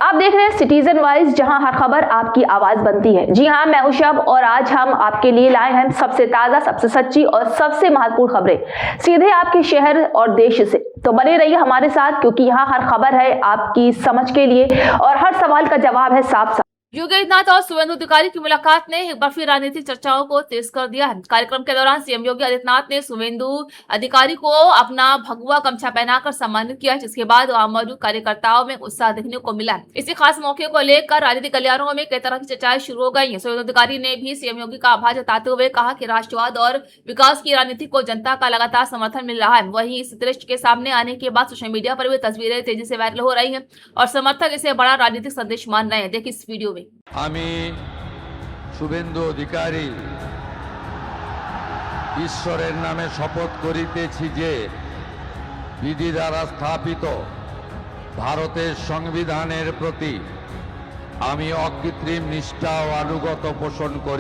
आप देख रहे हैं सिटीजन वाइज, जहां हर खबर आपकी आवाज बनती है। जी हां, मैं हूं शब और आज हम आपके लिए लाए हैं सबसे ताजा, सबसे सच्ची और सबसे महत्वपूर्ण खबरें सीधे आपके शहर और देश से। तो बने रहिए हमारे साथ, क्योंकि यहाँ हर खबर है आपकी समझ के लिए और हर सवाल का जवाब है साफ साफ। योगी आदित्यनाथ और शुभेंदु अधिकारी की मुलाकात ने एक बार फिर राजनीतिक चर्चाओं को तेज कर दिया है। कार्यक्रम के दौरान सीएम योगी आदित्यनाथ ने शुभेंदु अधिकारी को अपना भगवा गमछा पहनाकर सम्मानित किया, जिसके बाद वहां मौजूद कार्यकर्ताओं में उत्साह देखने को मिला। इसी खास मौके को लेकर राजनीतिक गलियारों में कई तरह की चर्चाएं शुरू हो गई है। शुभेंदु अधिकारी ने भी सीएम योगी का आभार जताते हुए कहा कि राष्ट्रवाद और विकास की राजनीति को जनता का लगातार समर्थन मिल रहा है। वहीं इस दृश्य के सामने आने के बाद सोशल मीडिया पर भी तस्वीरें तेजी से वायरल हो रही है और समर्थक इसे बड़ा राजनीतिक संदेश मान रहे हैं। देखिए इस वीडियो में। আমি শুভেন্দু অধিকারী ঈশ্বরের নামে শপথ করিতেছি যে বিধি দ্বারা স্থাপিত ভারতের সংবিধানের প্রতি আমি অকৃত্রিম নিষ্ঠা ও আনুগত্য পোষণ করি।